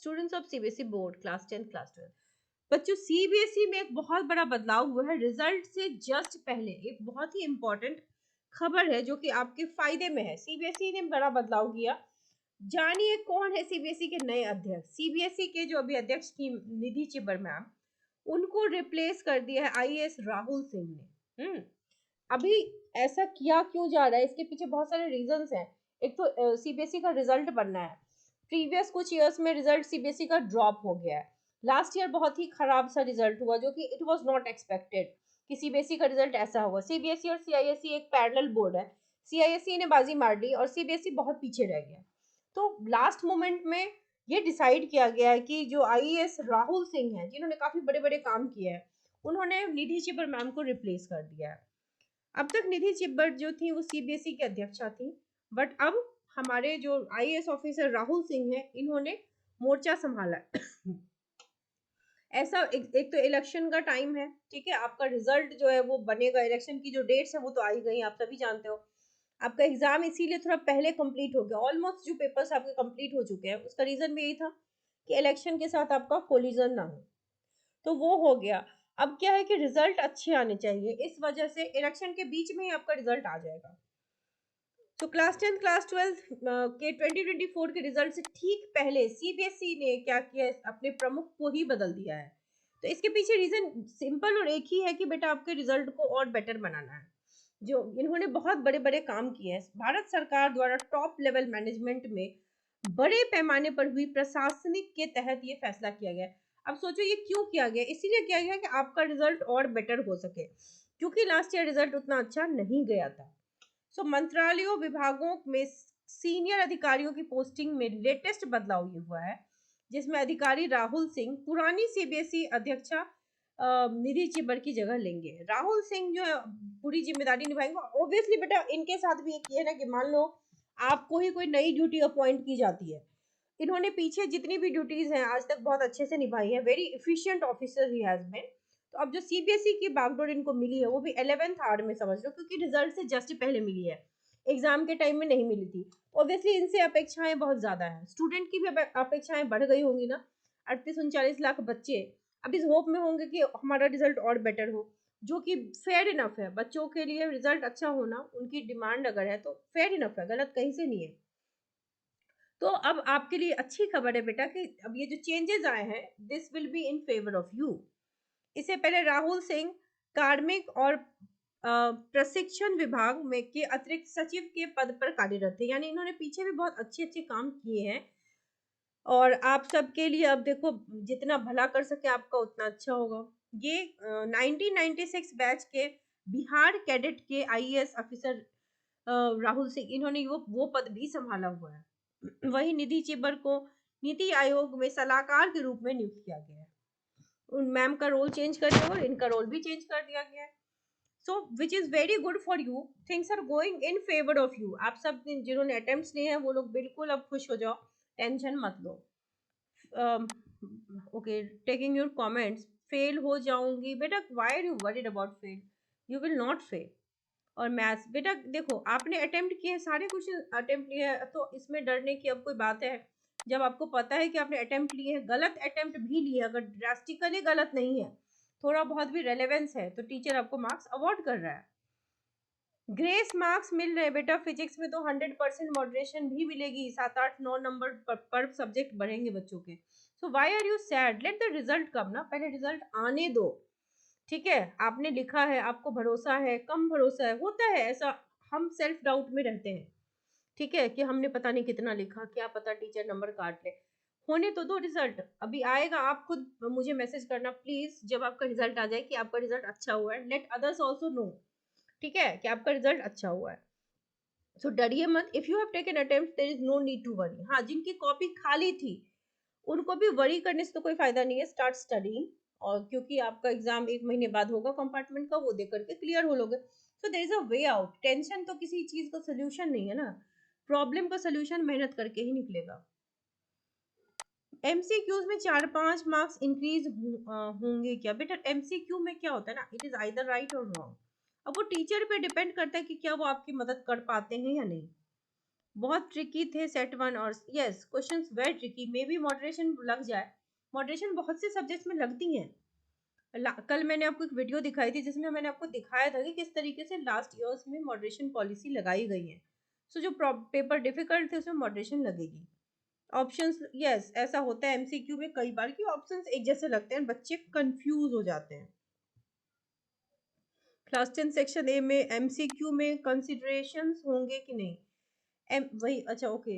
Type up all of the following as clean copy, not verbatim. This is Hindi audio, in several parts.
Students of CBSE board class 10 class 12। बच्चों सीबीएसई में एक बहुत बड़ा बदलाव हुआ है रिजल्ट से जस्ट पहले। एक बहुत ही इंपॉर्टेंट खबर है जो कि आपके फायदे में है। सीबीएसई ने बड़ा बदलाव किया। जानिए कौन है सीबीएसई के नए अध्यक्ष। सीबीएसई के जो अभी अध्यक्ष थी निधि चिब्बर मैम, उनको रिप्लेस कर दिया है आईएएस राहुल सिंह ने। अभी ऐसा किया क्यों जा रहा है, इसके पीछे बहुत सारे रीजंस हैं। एक तो सीबीएसई का रिजल्ट बनना है। प्रीवियस कुछ ईयर्स में रिजल्ट सीबीएसई का ड्रॉप हो गया है। लास्ट ईयर बहुत ही खराब सा रिजल्ट हुआ जो कि इट वाज नॉट एक्सपेक्टेड कि सीबीएसई का रिजल्ट ऐसा होगा। सीबीएसई और सीआईएसई एक पैरेलल बोर्ड है। सीआईएसई ने बाजी मार ली और सीबीएसई बहुत पीछे रह गया। तो लास्ट मोमेंट में ये डिसाइड किया गया है कि जो आईएएस राहुल सिंह हैं, जिन्होंने काफी बड़े बड़े काम किए हैं, उन्होंने निधि चिब्बर मैम को रिप्लेस कर दिया है। अब तक निधि चिब्बर जो थी वो सीबीएसई की अध्यक्षा थी, बट अब हमारे जो आईएएस ऑफिसर राहुल सिंह हैं, इन्होंने मोर्चा संभाला। ऐसा एक तो इलेक्शन का टाइम है, ठीक है, आपका रिजल्ट जो है वो बनेगा। इलेक्शन की जो डेट्स है वो तो आ ही गई, आप सभी जानते हो। आपका एग्जाम इसीलिए थोड़ा पहले कंप्लीट हो गया। ऑलमोस्ट जो पेपर्स आपके कंप्लीट हो चुके हैं, उसका रीजन भी यही था कि इलेक्शन के साथ आपका कोलिजन ना हो। तो वो हो गया। अब क्या है कि रिजल्ट अच्छे आने चाहिए, इस वजह से इलेक्शन के बीच में ही आपका रिजल्ट आ जाएगा। तो क्लास 10 क्लास 12 के 2024 के रिजल्ट से ठीक पहले सीबीएसई ने क्या किया, अपने प्रमुख को ही बदल दिया है। तो इसके पीछे रीजन सिंपल और एक ही है कि बेटा आपके रिजल्ट को और बेटर बनाना है। जो इन्होंने बहुत बड़े बड़े काम किए हैं। भारत सरकार द्वारा टॉप लेवल मैनेजमेंट में बड़े पैमाने पर हुई प्रशासनिक के तहत ये फैसला किया गया। अब सोचो ये क्यों किया गया, इसीलिए किया गया कि आपका रिजल्ट और बेटर हो सके, क्योंकि लास्ट ईयर रिजल्ट उतना अच्छा नहीं गया था। सो मंत्रालयों विभागों में सीनियर अधिकारियों की पोस्टिंग में लेटेस्ट बदलाव ये हुआ है, जिसमें अधिकारी राहुल सिंह पुरानी सीबीएसई अध्यक्षा निधि चिब्बर की जगह लेंगे। राहुल सिंह जो है पूरी जिम्मेदारी निभाएंगे। ऑब्वियसली बेटा इनके साथ भी एक ये ना कि मान लो आपको ही कोई नई ड्यूटी अपॉइंट की जाती है। इन्होंने पीछे जितनी भी ड्यूटीज हैं आज तक बहुत अच्छे से निभाई है। Very efficient officer he has been. तो अब जो सीबीएसई की बागडोर इनको मिली है वो भी 11th आवर में समझ लो, क्योंकि रिजल्ट से जस्ट पहले मिली है, एग्जाम के टाइम में नहीं मिली थी। ऑब्वियसली इनसे अपेक्षाएं बहुत ज्यादा है। स्टूडेंट की भी अपेक्षाएं बढ़ गई होंगी ना। 38-39 लाख बच्चे अब इस होप में होंगे कि हमारा रिजल्ट और बेटर हो, जो कि फेयर इनफ है। बच्चों के लिए रिजल्ट अच्छा होना उनकी डिमांड अगर है तो फेयर इनफ है, गलत कहीं से नहीं है। तो अब आपके लिए अच्छी खबर है बेटा कि अब ये जो चेंजेस आए हैं this will be in favour of you. इससे पहले राहुल सिंह कार्मिक और प्रशिक्षण विभाग में के अतिरिक्त सचिव के पद पर कार्यरत थे, यानी इन्होंने पीछे भी बहुत अच्छे अच्छे काम किए हैं। और आप सबके लिए अब देखो जितना भला कर सके आपका उतना अच्छा होगा। ये 1996 बैच के बिहार कैडेट के आईएएस ऑफिसर राहुल सिंह, इन्होंने वो पद भी संभाला हुआ है। वही निधि चिब्बर को नीति आयोग में सलाहकार के रूप में नियुक्त किया गया है। उन मैम का रोल चेंज कर दिया और इनका रोल भी चेंज कर दिया गया है। So which is very good for you, things are going in favour of you. आप सब जिन्होंने अटेम्प्ट्स लिए हैं वो लोग बिल्कुल अब खुश हो जाओ, टेंशन मत लो। Okay, taking your comments. Fail हो जाऊंगी बेटा, why are you worried about fail, you will not fail. और मैथ्स बेटा देखो आपने अटेम्प्ट किए, सारे क्वेश्चन अटेम्प्ट लिए हैं, तो इसमें डरने की अब कोई बात है। जब आपको पता है कि आपने अटेम्प्ट लिए हैं, गलत अटेम्प्ट भी लिए, अगर ड्रास्टिकली गलत नहीं है, थोड़ा बहुत भी रेलेवेंस है, तो टीचर आपको मार्क्स अवॉर्ड कर रहा है। ग्रेस मार्क्स मिल रहे हैं बेटा। फिजिक्स में तो 100% मॉडरेशन भी मिलेगी, 7-8-9 नंबर पर सब्जेक्ट बढ़ेंगे बच्चों के। So why are you sad, let the result come ना, पहले रिजल्ट आने दो। ठीक है, आपने लिखा है, आपको भरोसा है, कम भरोसा है, होता है ऐसा, हम सेल्फ डाउट में रहते हैं। ठीक है कि हमने पता नहीं कितना लिखा, क्या पता टीचर नंबर काट ले। होने तो दो, रिजल्ट अभी आएगा। आप खुद मुझे मैसेज करना प्लीज जब आपका रिजल्ट आ जाए कि आपका रिजल्ट अच्छा हुआ है। लेट अदर्स ऑल्सो नो, ठीक है, कि आपका रिजल्ट अच्छा हुआ है। सो डरिए मत। If you have taken attempt there is no need to worry. हाँ, जिनकी कॉपी खाली थी उनको भी वरी करने से तो कोई फायदा नहीं है। स्टार्ट स्टडीइंग, और क्योंकि आपका एग्जाम 1 महीने बाद होगा कंपार्टमेंट का, वो दे करके क्लियर हो लोगे। So there is a way out. Tension तो किसी चीज का सोल्यूशन नहीं है ना, प्रॉब्लम का सोल्यूशन मेहनत करके ही निकलेगा। एमसीक्यूज में 4-5 मार्क्स इंक्रीज होंगे क्या बेटा? एमसीक्यू में क्या होता है ना, इट इज आइदर राइट और रॉन्ग। अब वो टीचर पे डिपेंड करता है कि क्या वो आपकी मदद कर पाते हैं या नहीं। बहुत ट्रिकी थे सेट वन और yes questions very tricky, may be moderation लग जाए, मॉडरेशन बहुत से सब्जेक्ट्स में लगती हैं। कल मैंने आपको एक वीडियो दिखाई थी जिसमें मैंने आपको दिखाया था कि किस तरीके से लास्ट ईयर्स में मॉडरेशन पॉलिसी लगाई गई है। सो जो पेपर डिफिकल्ट थे उसमें मॉडरेशन लगेगी। ऑप्शंस यस ऐसा होता है एमसीक्यू में कई बार कि ऑप्शंस एक जैसे लगते हैं, बच्चे कंफ्यूज हो जाते हैं। क्लास 10 सेक्शन ए में एमसीक्यू में कंसिडरेशंस होंगे कि नहीं? वही अच्छा ओके।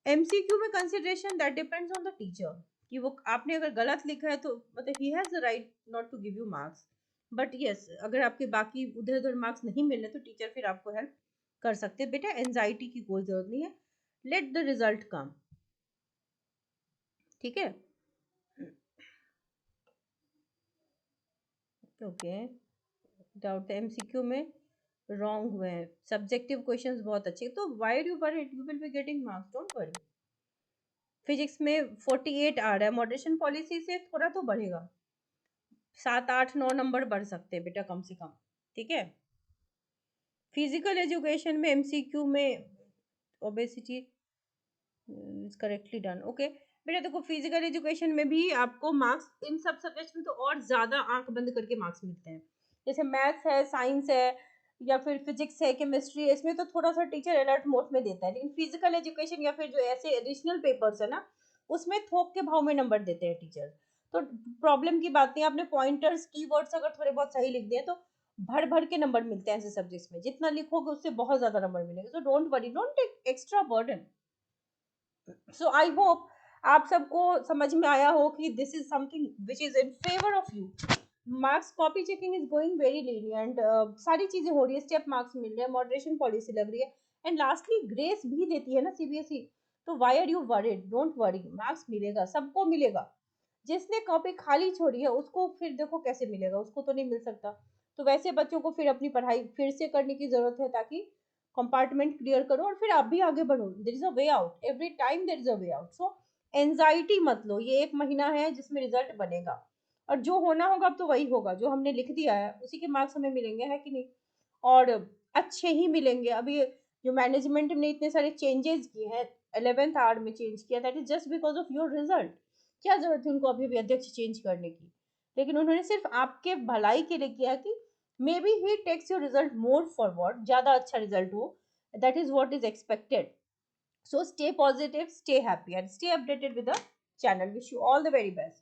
एमसीक्यू में consideration that depends on the teacher कि वो आपने अगर गलत लिखा है तो मतलब he has the right not to give you marks, but yes अगर आपके बाकी उधर उधर मार्क्स नहीं मिल रहे तो टीचर फिर आपको हेल्प कर सकते हैं। बेटा एंजाइटी की कोई जरूरत नहीं है, लेट द रिजल्ट कम, ठीक है। ओके डाउट एमसीक्यू में रॉन्ग हुए हैं, सब्जेक्टिव क्वेश्चंस बहुत अच्छे, तो why do worry, you will be getting marks, don't worry. Physics में 48 आ रहा है, मॉडरेशन पॉलिसी से थोड़ा तो बढ़ेगा, 7 8 9 नंबर बढ़ सकते हैं बेटा कम से कम, ठीक है। फिजिकल एजुकेशन में एमसीक्यू में obesity is correctly done, okay. बेटा देखो फिजिकल एजुकेशन में भी आपको मार्क्स इन सब सब्जेक्ट्स में तो और ज्यादा आंख बंद करके मार्क्स मिलते हैं, जैसे मैथ्स है, साइंस है, या फिर फिजिक्स है, केमिस्ट्री है, इसमें तो थोड़ा सा टीचर अलर्ट मोड में देता है, लेकिन फिजिकल एजुकेशन या फिर जो ऐसे एडिशनल पेपर्स है ना उसमें थोक के भाव में नंबर देते हैं टीचर। तो प्रॉब्लम की बात नहीं, आपने पॉइंटर्स कीवर्ड्स अगर थोड़े बहुत सही लिख दिए तो भर भर के नंबर मिलते हैं ऐसे सब्जेक्ट्स में, जितना लिखोगे उससे बहुत ज्यादा नंबर मिलेंगे, so don't worry, don't take extra burden. So I hope आप सबको समझ में आया हो कि this is something which is in favour of you. Marks copy checking is going very lenient, सारी चीजें हो रही है, स्टेप मार्क्स मिल रहे हैं, मॉडरेशन पॉलिसी लग रही है, एंड लास्टली ग्रेस भी देती है ना सीबीएसई। तो why are you worried, don't worry, marks मिलेगा, सबको मिलेगा। जिसने कॉपी खाली छोड़ी है उसको फिर देखो कैसे मिलेगा, उसको तो नहीं मिल सकता। तो वैसे बच्चों को फिर अपनी पढ़ाई फिर से करने की जरूरत है ताकि कंपार्टमेंट क्लियर करो और फिर आप भी आगे बढ़ो, there is a way out, every time there is a way out. So anxiety मत लो, ये 1 महीना है जिसमें रिजल्ट बनेगा, और जो होना होगा अब तो वही होगा, जो हमने लिख दिया है उसी के मार्क्स हमें मिलेंगे, है कि नहीं? और अच्छे ही मिलेंगे। अभी जो मैनेजमेंट ने इतने सारे चेंजेस किए हैं, 11th आवर में चेंज किया, that is just because of your result. क्या जरूरत थी उनको अभी भी अध्यक्ष चेंज करने की? लेकिन उन्होंने सिर्फ आपके भलाई के लिए किया कि maybe he takes your result more forward, ज्यादा अच्छा रिजल्ट हो, that is what is expected. So stay positive, stay happy, and stay updated with the channel. Wish you all the very best.